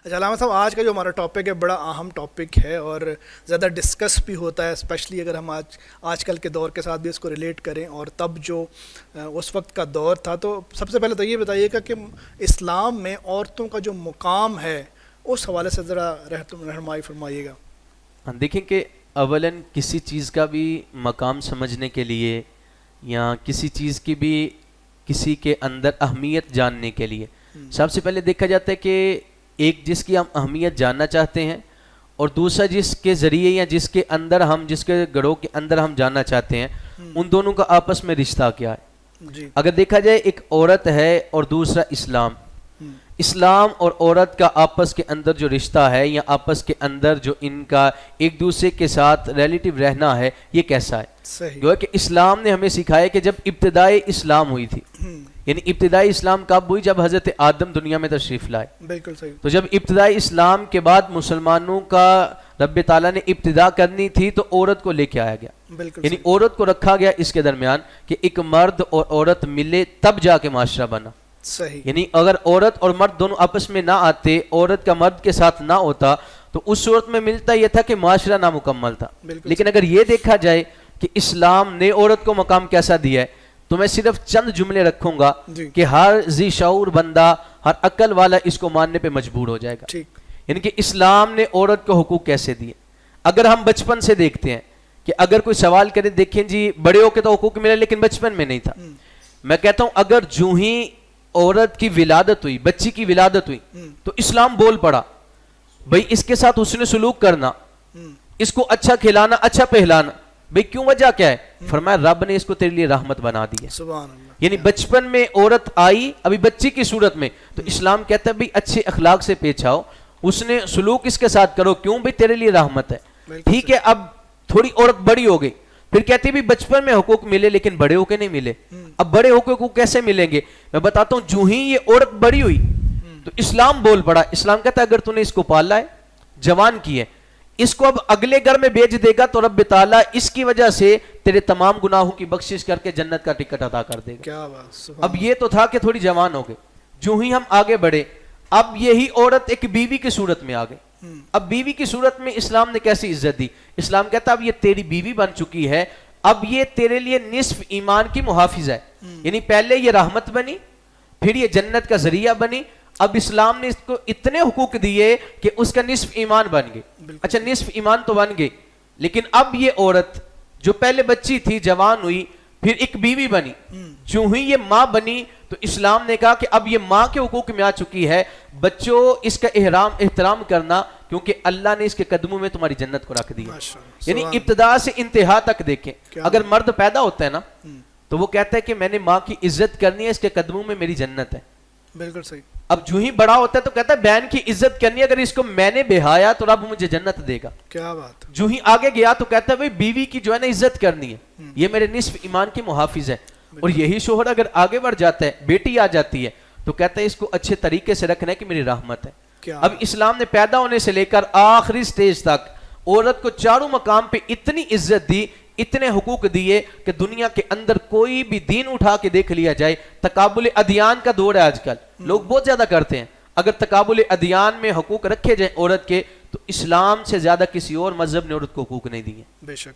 اچھا علامہ صاحب، آج کا جو ہمارا ٹاپک ہے بڑا اہم ٹاپک ہے اور زیادہ ڈسکس بھی ہوتا ہے، اسپیشلی اگر ہم آج کل کے دور کے ساتھ بھی اس کو ریلیٹ کریں، اور تب جو اس وقت کا دور تھا. تو سب سے پہلے تو یہ بتائیے گا کہ اسلام میں عورتوں کا جو مقام ہے اس حوالے سے ذرا رہنمائی فرمائیے گا. دیکھیں کہ اولاً کسی چیز کا بھی مقام سمجھنے کے لیے یا کسی چیز کی بھی کسی کے اندر اہمیت جاننے کے لیے سب سے پہلے دیکھا جاتا ہے کہ ایک جس کی ہم اہمیت جاننا چاہتے ہیں اور دوسرا جس کے ذریعے یا جس کے اندر ہم جس کے گروہ کے اندر ہم جاننا چاہتے ہیں ان دونوں کا آپس میں رشتہ کیا ہے. اگر دیکھا جائے ایک عورت ہے اور دوسرا اسلام اور عورت کا آپس کے اندر جو رشتہ ہے یا آپس کے اندر جو ان کا ایک دوسرے کے ساتھ ریلیٹیو رہنا ہے یہ کیسا ہے. جو ہے کہ اسلام نے ہمیں سکھایا کہ جب ابتدائی اسلام ہوئی تھی، یعنی ابتدائی اسلام کب ہوئی؟ جب حضرت آدم دنیا میں تشریف لائے. بالکل صحیح. تو جب ابتدائی اسلام کے بعد مسلمانوں کا رب تعالیٰ نے ابتدا کرنی تھی تو عورت کو لے کے آیا گیا، یعنی عورت کو رکھا گیا اس کے درمیان کہ ایک مرد اور عورت ملے تب جا کے معاشرہ بنا. صحیح. یعنی اگر عورت اور مرد دونوں آپس میں نہ آتے، عورت کا مرد کے ساتھ نہ ہوتا تو اس صورت میں ملتا یہ تھا کہ معاشرہ نامکمل تھا. لیکن اگر یہ دیکھا جائے کہ اسلام نے عورت کو مقام کیسا دیا ہے تو میں صرف چند جملے رکھوں گا کہ ہر ذی شعور بندہ، ہر عقل والا اس کو ماننے پہ مجبور ہو جائے گا. یعنی کہ اسلام نے عورت کو حقوق کیسے دیے. اگر ہم بچپن سے دیکھتے ہیں کہ اگر کوئی سوال کرے، دیکھیں جی بڑے ہو کے تو حقوق ملے لیکن بچپن میں نہیں تھا. میں کہتا ہوں اگر جو ہی عورت کی ولادت ہوئی، بچی کی ولادت ہوئی تو اسلام بول پڑا بھئی اس کے ساتھ حسن سلوک کرنا، اس کو اچھا کھلانا، اچھا پہلانا. بھئی کیوں؟ وجہ کیا ہے؟ فرمایا رب نے اس کو تیرے لیے رحمت بنا دی ہے. سبحان اللہ. یعنی بچپن میں عورت آئی ابھی بچی کی صورت میں تو اسلام کہتا ہے بھئی اچھے اخلاق سے پیش آؤ، اس نے سلوک اس کے ساتھ کرو. کیوں؟ بھئی تیرے لیے رحمت ہے. ٹھیک ہے، اب تھوڑی عورت بڑی ہو گئی، پھر کہتی بھی بچپن میں حقوق ملے لیکن بڑے ہو کے نہیں ملے. اب بڑے ہو کے حقوق کیسے ملیں گے؟ میں بتاتا ہوں. جو ہی یہ عورت بڑی ہوئی تو اسلام بول پڑا. اسلام کہتا ہے اگر تو نے اس کو پالا ہے، جوان کی ہے، اس کو اب اگلے گھر میں بیچ دے گا تو رب تعالیٰ اس کی وجہ سے تیرے تمام گناہوں کی بخشش کر کے جنت کا ٹکٹ عطا کر دے گا. کیا بات. اب یہ تو تھا کہ تھوڑی جوان ہو گئے. جو ہی ہم آگے بڑھے اب یہی عورت ایک بیوی کی صورت میں آ گئی. اب بیوی کی صورت میں اسلام نے کیسی عزت دی؟ اسلام کہتا اب یہ تیری بیوی بن چکی ہے، اب یہ تیرے لیے نصف ایمان کی محافظ ہے. یعنی پہلے یہ رحمت بنی، پھر یہ جنت کا ذریعہ بنی. اب اسلام نے اس کو اتنے حقوق دیے کہ اس کا نصف ایمان بن گئے. اچھا نصف ایمان تو بن گئے، لیکن اب یہ عورت جو پہلے بچی تھی، جوان ہوئی، پھر ایک بیوی بنی. جو ہی یہ ماں بنی تو اسلام نے کہا کہ اب یہ ماں کے حقوق میں آ چکی ہے. بچوں اس کا احترام کرنا کیونکہ اللہ نے اس کے قدموں میں تمہاری جنت کو رکھ دیا. یعنی ابتدا سے انتہا تک دیکھیں. اگر مرد پیدا ہوتا ہے نا تو وہ کہتا ہے کہ میں نے ماں کی عزت کرنی ہے، اس کے قدموں میں میری جنت ہے. بالکل صحیح. اب جو ہی بڑا ہوتا ہے تو کہتا ہے بہن کی عزت کرنی ہے، اگر اس کو میں نے بہایا تو رب مجھے جنت دے گا. کیا بات. جو ہی آگے گیا تو کہتا ہے بھئی بیوی کی جو ہے نا عزت کرنی ہے، یہ میرے نصف ایمان کی محافظ ہے. اور یہی شوہر اگر آگے بڑھ جاتا ہے، بیٹی آ جاتی ہے تو کہتا ہے اس کو اچھے طریقے سے رکھنا ہے کہ میری رحمت ہے. اب اسلام نے پیدا ہونے سے لے کر آخری سٹیج تک عورت کو چاروں مقام پہ اتنی عزت دی، اتنے حقوق دیے کہ دنیا کے اندر کوئی بھی دین اٹھا کے دیکھ لیا جائے. تقابل ادیان کا دور ہے آج کل، لوگ بہت زیادہ کرتے ہیں. اگر تقابل ادیان میں حقوق رکھے جائیں عورت کے تو اسلام سے زیادہ کسی اور مذہب نے عورت کو حقوق نہیں دیے. بے شک.